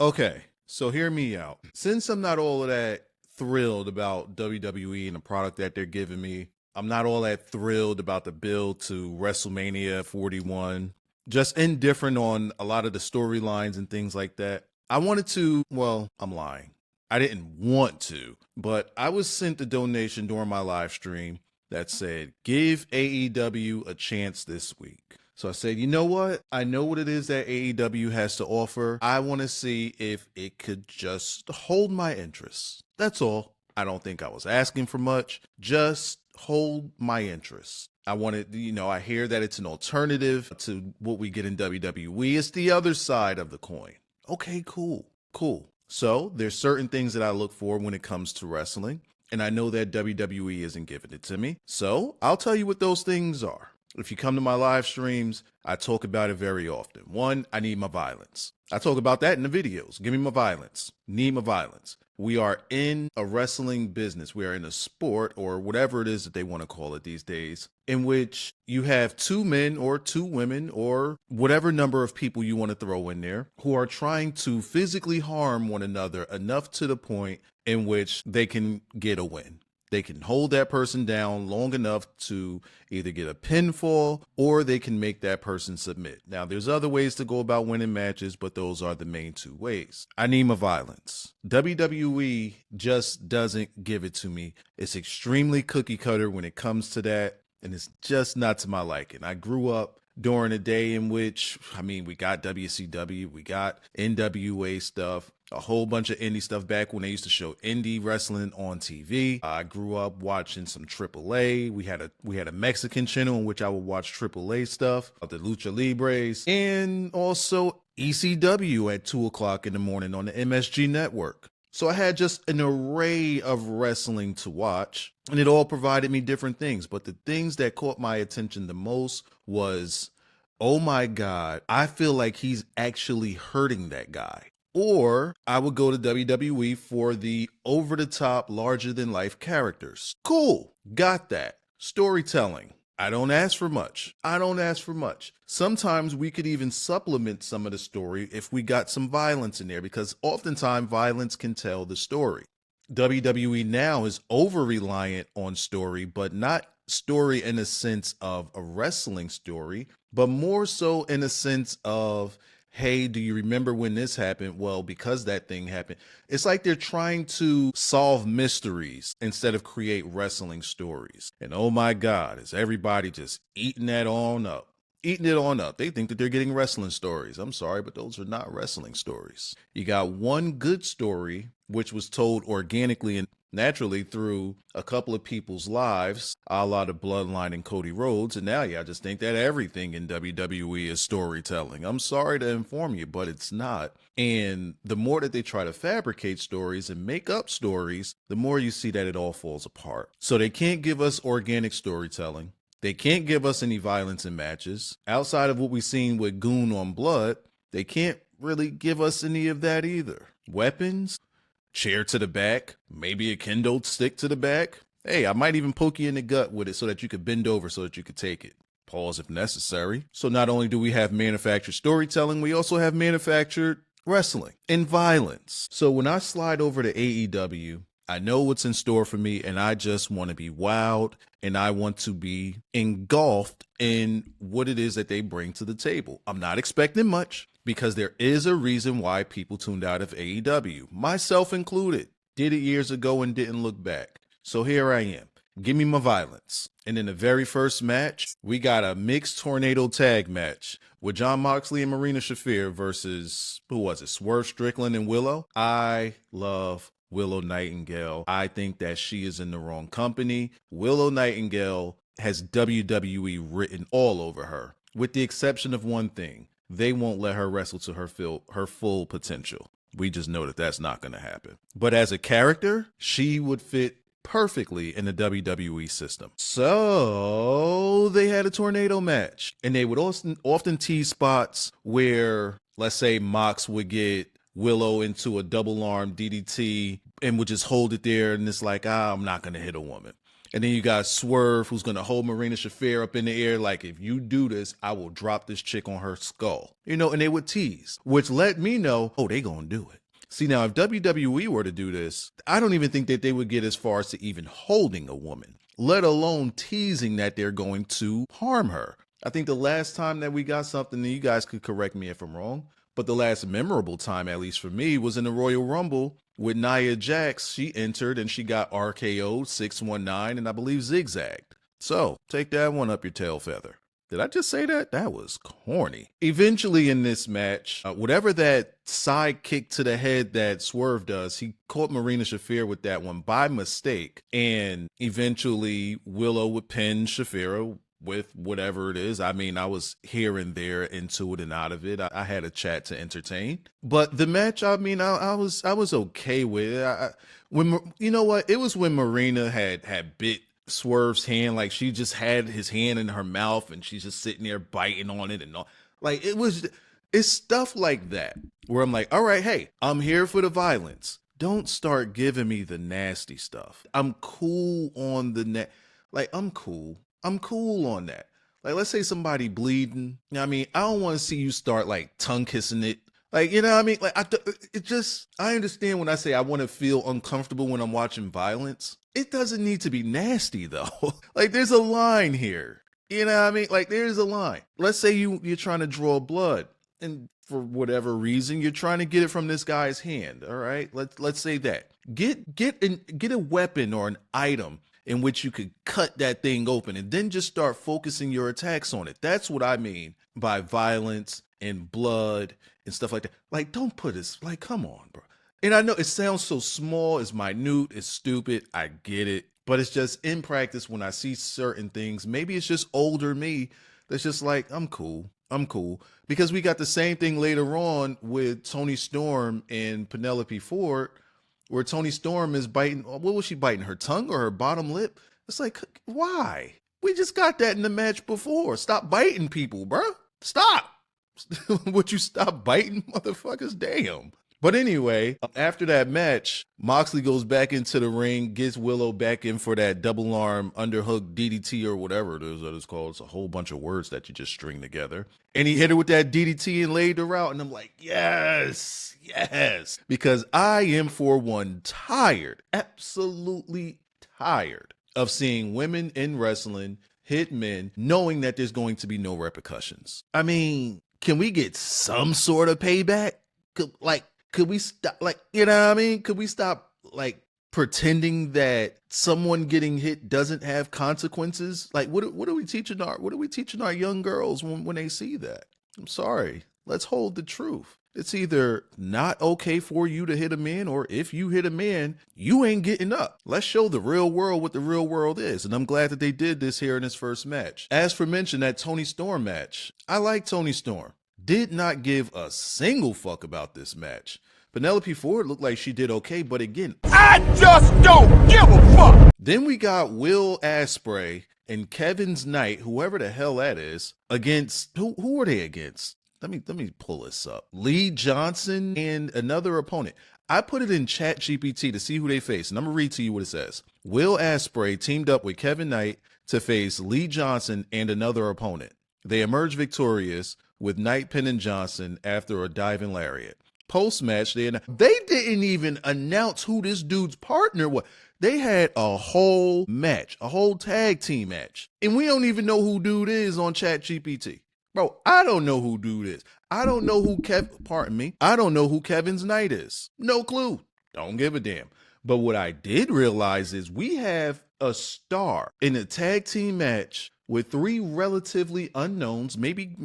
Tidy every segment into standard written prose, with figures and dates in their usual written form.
Okay, so hear me out. Since I'm not all of that thrilled about WWE and the product that they're giving me, I'm not all that thrilled about the build to WrestleMania 41. Just indifferent on a lot of the storylines and things like that. I wanted to, well, I'm lying. I didn't want to, but I was sent a donation during my live stream that said, give AEW a chance this week. So I said, you know what? I know what it is that AEW has to offer. I want to see if it could just hold my interest. That's all. I don't think I was asking for much. Just hold my interest. I wanted, I hear that it's an alternative to what we get in WWE. It's the other side of the coin. Okay, cool. Cool. So there's certain things that I look for when it comes to wrestling, and I know that WWE isn't giving it to me. So I'll tell you what those things are. If you come to my live streams, I talk about it very often. One, I need my violence. I talk about that in the videos. Give me my violence. Need my violence. We are in a wrestling business. We are in a sport, or whatever it is that they want to call it these days, in which you have two men or two women or whatever number of people you want to throw in there who are trying to physically harm one another enough to the point in which they can get a win. They can hold that person down long enough to either get a pinfall or they can make that person submit. Now, there's other ways to go about winning matches, but those are the main two ways. I need my violence. WWE just doesn't give it to me. It's extremely cookie cutter when it comes to that, and it's just not to my liking. I grew up during a day in which, we got WCW, we got NWA stuff, a whole bunch of indie stuff back when they used to show indie wrestling on TV. I grew up watching some AAA. We had a Mexican channel in which I would watch AAA stuff, the Lucha Libres, and also ECW at 2 o'clock in the morning on the MSG network. So I had just an array of wrestling to watch, and it all provided me different things. But the things that caught my attention the most was, oh my God, I feel like he's actually hurting that guy. Or I would go to WWE for the over-the-top, larger-than-life characters. Cool, got that. Storytelling. I don't ask for much. Sometimes we could even supplement some of the story if we got some violence in there, because oftentimes violence can tell the story. WWE now is over-reliant on story, but not story in the sense of a wrestling story, but more so in a sense of, hey, do you remember when this happened? Well, because that thing happened. It's like they're trying to solve mysteries instead of create wrestling stories. And oh my God, is everybody just eating that on up? Eating it on up. They think that they're getting wrestling stories. I'm sorry, but those are not wrestling stories. You got one good story, which was told organically and naturally through a couple of people's lives, a la the Bloodline and Cody Rhodes, and now I just think that everything in WWE is storytelling. I'm sorry to inform you, but it's not. And the more that they try to fabricate stories and make up stories, the more you see that it all falls apart. So they can't give us organic storytelling. They can't give us any violence in matches. Outside of what we've seen with Goon on Blood, they can't really give us any of that either. Weapons? Chair to the back, maybe a kendo stick to the back. Hey, I might even poke you in the gut with it so that you could bend over so that you could take it. Pause if necessary. So not only do we have manufactured storytelling, we also have manufactured wrestling and violence. So when I slide over to AEW, I know what's in store for me, and I just want to be wowed, and I want to be engulfed in what it is that they bring to the table. I'm not expecting much, because there is a reason why people tuned out of AEW, myself included. Did it years ago and didn't look back. So here I am. Give me my violence. And in the very first match, we got a mixed tornado tag match with Jon Moxley and Marina Shafir versus, who was it, Swerve Strickland and Willow. I love Willow Nightingale. I think that she is in the wrong company. Willow Nightingale has WWE written all over her, with the exception of one thing. They won't let her wrestle to her full potential. We just know that that's not going to happen. But as a character, she would fit perfectly in the WWE system. So they had a tornado match, and they would often tease spots where, let's say, Mox would get Willow into a double arm DDT and would just hold it there, and it's like, I'm not going to hit a woman. And then you got Swerve, who's going to hold Marina Shafir up in the air like, if you do this, I will drop this chick on her skull. You know, and they would tease, which let me know, oh, they going to do it. See, now, if WWE were to do this, I don't even think that they would get as far as to even holding a woman, let alone teasing that they're going to harm her. I think the last time that we got something, and you guys could correct me if I'm wrong, but the last memorable time, at least for me, was in the Royal Rumble with Nia Jax. She entered and she got RKO'd, 619, and I believe zigzagged. So take that one up your tail feather. Did I just say that? That was corny. Eventually in this match, whatever that side kick to the head that Swerve does, he caught Marina Shafir with that one by mistake. And eventually Willow would pin Shafira with whatever it is. I mean, I was here and there, into it and out of it. I had a chat to entertain. But the match, I mean, I was okay with it. When you know what? It was when Marina had bit Swerve's hand, like she just had his hand in her mouth and she's just sitting there biting on it and all. Like it's stuff like that where I'm like, all right, hey, I'm here for the violence. Don't start giving me the nasty stuff. I'm cool on the like I'm cool on that. Like, let's say somebody bleeding. You know what I mean? I don't want to see you start like tongue kissing it. Like, you know what I mean? Like, I understand when I say I want to feel uncomfortable when I'm watching violence. It doesn't need to be nasty though. Like, there's a line here. You know what I mean? Like, there's a line. Let's say you're trying to draw blood, and for whatever reason, you're trying to get it from this guy's hand. All right? Let's say that. Get a weapon or an item in which you could cut that thing open and then just start focusing your attacks on it. That's what I mean by violence and blood and stuff like that. Like, don't put this, like, come on, bro. And I know it sounds so small, it's minute, it's stupid, I get it. But it's just in practice when I see certain things, maybe it's just older me that's just like, I'm cool. Because we got the same thing later on with Toni Storm and Penelope Ford, where Toni Storm is biting, what was she biting, her tongue or her bottom lip? It's like, why? We just got that in the match before. Stop biting people, bro. Stop. Would you stop biting motherfuckers? Damn. But anyway, after that match, Moxley goes back into the ring, gets Willow back in for that double arm underhook DDT or whatever it is that it's called. It's a whole bunch of words that you just string together. And he hit her with that DDT and laid her out. And I'm like, yes. Because I am, for one, tired, absolutely tired of seeing women in wrestling hit men knowing that there's going to be no repercussions. I mean, can we get some sort of payback? Could we stop, like, you know what I mean? Could we stop, like, pretending that someone getting hit doesn't have consequences? Like, what are we teaching our young girls when they see that? I'm sorry. Let's hold the truth. It's either not okay for you to hit a man, or if you hit a man, you ain't getting up. Let's show the real world what the real world is. And I'm glad that they did this here in this first match. As for mention, that Toni Storm match, I like Toni Storm. Did not give a single fuck about this match. Penelope Ford looked like she did okay, but again, I just don't give a fuck. Then we got Will Ospreay and Kevin's Knight, whoever the hell that is, against, who are they against? Let me pull this up. Lee Johnson and another opponent. I put it in Chat GPT to see who they face, and I'm gonna read to you what it says. Will Ospreay teamed up with Kevin Knight to face Lee Johnson and another opponent. They emerged victorious, with Knight pinning Johnson after a diving lariat. Post-match, they didn't even announce who this dude's partner was. They had a whole match, a whole tag team match. And we don't even know who dude is on ChatGPT. Bro, I don't know who dude is. I don't know who I don't know who Kevin's Knight is. No clue. Don't give a damn. But what I did realize is we have a star in a tag team match with three relatively unknowns. Maybe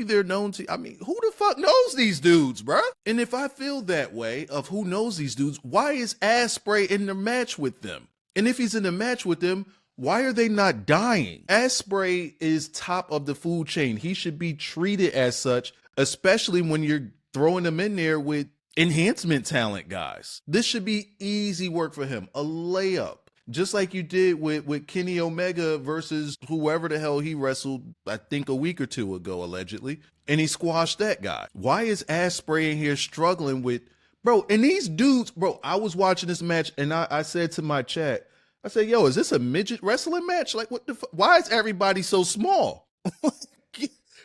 they're known to, I mean, who the fuck knows these dudes, bruh? And if I feel that way of who knows these dudes, why is Ospreay in the match with them? And if he's in the match with them, why are they not dying? Ospreay is top of the food chain. He should be treated as such, especially when you're throwing him in there with enhancement talent guys. This should be easy work for him, a layup. Just like you did with Kenny Omega versus whoever the hell he wrestled, I think a week or two ago, allegedly. And he squashed that guy. Why is Ospreay in here struggling with, bro, and these dudes, bro, I was watching this match and I said to my chat, I said, yo, is this a midget wrestling match? Like, what the fuck? Why is everybody so small?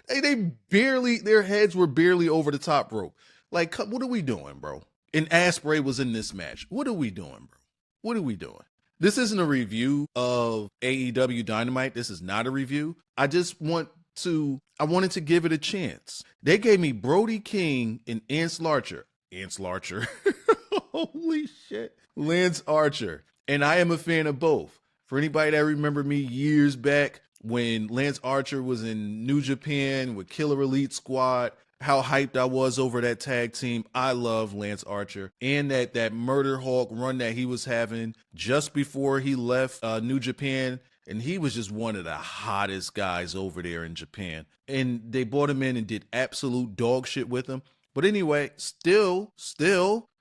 Their heads were barely over the top rope. Like, what are we doing, bro? And Asprey was in this match. What are we doing, bro? What are we doing? This isn't a review of AEW Dynamite. This is not a review. I wanted to give it a chance. They gave me Brody King and Lance Archer. Holy shit. Lance Archer. And I am a fan of both. For anybody that remember me years back when Lance Archer was in New Japan with Killer Elite Squad, how hyped I was over that tag team. I love Lance Archer. And that Murder Hawk run that he was having just before he left New Japan. And he was just one of the hottest guys over there in Japan. And they brought him in and did absolute dog shit with him. But anyway, still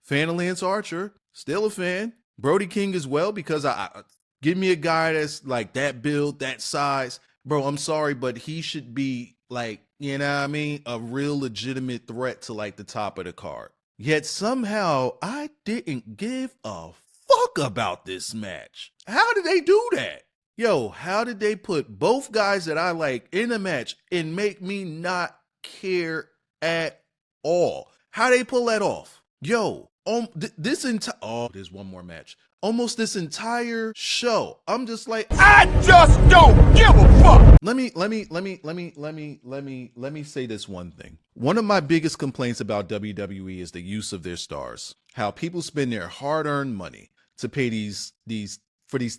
fan of Lance Archer. Still a fan. Brody King as well, because I give me a guy that's like that build, that size. Bro, I'm sorry, but he should be like, you know what I mean? A real legitimate threat to like the top of the card. Yet somehow I didn't give a fuck about this match. How did they do that? Yo, how did they put both guys that I like in a match and make me not care at all? How they pull that off? Yo, there's one more match. Almost this entire show, I'm just like, I just don't give a fuck. Let me say this one thing. One of my biggest complaints about WWE is the use of their stars. How people spend their hard-earned money to pay these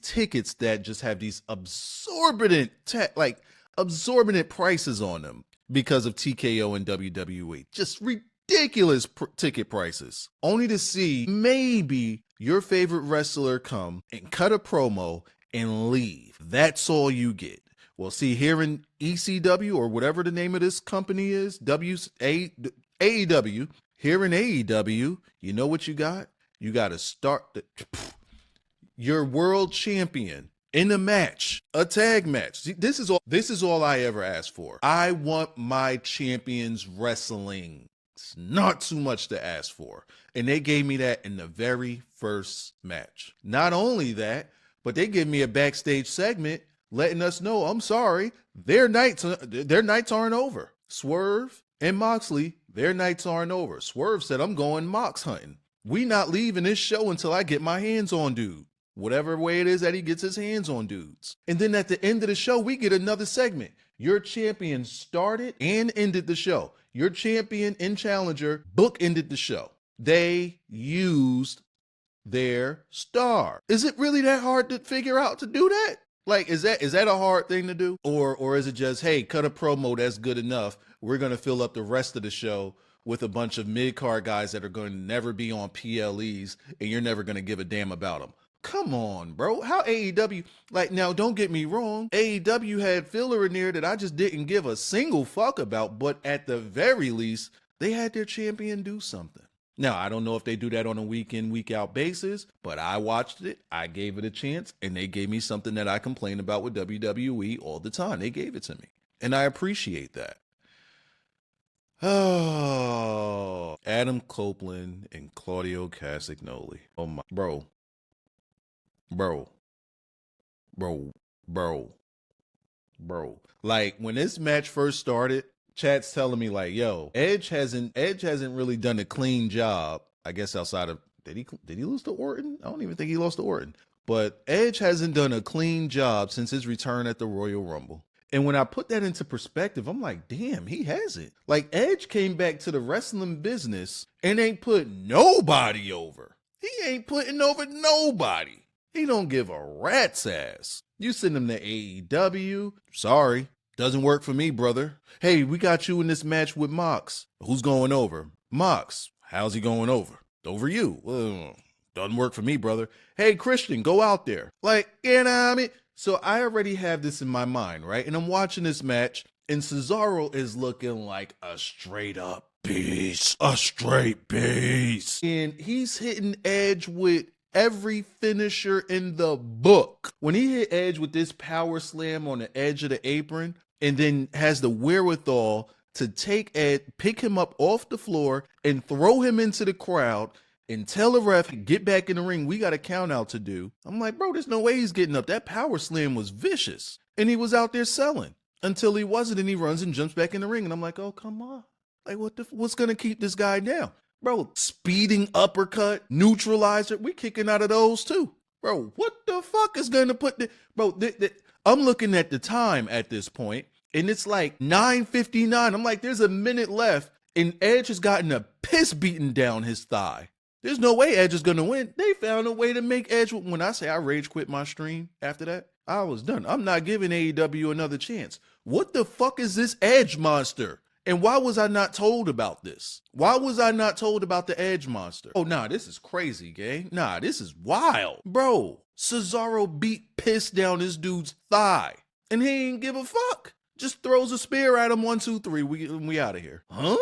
tickets that just have these exorbitant prices on them because of TKO and WWE. Just ridiculous ticket prices, only to see maybe your favorite wrestler come and cut a promo and leave. That's all you get. Well, see, here in ECW, or whatever the name of this company is, AEW, here in AEW, you know what you got? You got to start your world champion in a match, a tag match. See, this is all I ever asked for. I want my champions wrestling. It's not too much to ask for. And they gave me that in the very first match. Not only that, but they gave me a backstage segment letting us know, I'm sorry, their nights aren't over. Swerve and Moxley, their nights aren't over. Swerve said, I'm going Mox hunting. We not leaving this show until I get my hands on dude. Whatever way it is that he gets his hands on dudes. And then at the end of the show, we get another segment. Your champion started and ended the show. Your champion and challenger bookended the show. They used their star. Is it really that hard to figure out to do that? Like, is that a hard thing to do? Or is it just, hey, cut a promo, that's good enough. We're going to fill up the rest of the show with a bunch of mid-card guys that are going to never be on PLEs, and you're never going to give a damn about them. Come on, bro. How AEW, like, now don't get me wrong, AEW had filler in there that I just didn't give a single fuck about, but at the very least, they had their champion do something. Now, I don't know if they do that on a week in, week out basis, but I watched it, I gave it a chance, and they gave me something that I complain about with WWE all the time. They gave it to me, and I appreciate that. Oh, Adam Copeland and Claudio Castagnoli. Oh my, bro. Like, when this match first started, chat's telling me like, yo, Edge hasn't really done a clean job. I guess outside of, did he lose to Orton? I don't even think he lost to Orton. But Edge hasn't done a clean job since his return at the Royal Rumble. And when I put that into perspective, I'm like, damn, he hasn't. Like, Edge came back to the wrestling business and ain't put nobody over. He ain't putting over nobody. He don't give a rat's ass. You send him to AEW. Sorry, doesn't work for me, brother. Hey, we got you in this match with Mox. Who's going over? Mox. How's he going over? Over you. Well, doesn't work for me, brother. Hey, Christian, go out there. Like, you know what I mean? So I already have this in my mind, right? And I'm watching this match, and Cesaro is looking like a straight up beast. A straight beast. And he's hitting Edge with every finisher in the book. When he hit Edge with this power slam on the edge of the apron, and then has the wherewithal to take Ed, pick him up off the floor, and throw him into the crowd, and tell the ref, get back in the ring. We got a count out to do. I'm like, bro, there's no way he's getting up. That power slam was vicious. And he was out there selling until he wasn't. And he runs and jumps back in the ring. And I'm like, oh, come on. Like, what's going to keep this guy down? Bro, speeding uppercut, neutralizer. We kicking out of those too. Bro, what the fuck is going to put the... Bro, I'm looking at the time at this point, and it's like 9:59. I'm like, there's a minute left, and Edge has gotten a piss beaten down his thigh. There's no way Edge is going to win. They found a way to make Edge... When I say I rage quit my stream after that, I was done. I'm not giving AEW another chance. What the fuck is this Edge monster? And why was I not told about this? Why was I not told about the Edge monster? Oh, nah, this is crazy, gang. Nah, this is wild. Bro, Cesaro beat piss down this dude's thigh. And he ain't give a fuck. Just throws a spear at him. 1, 2, 3. We out of here. Huh?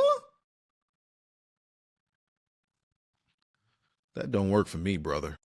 That don't work for me, brother.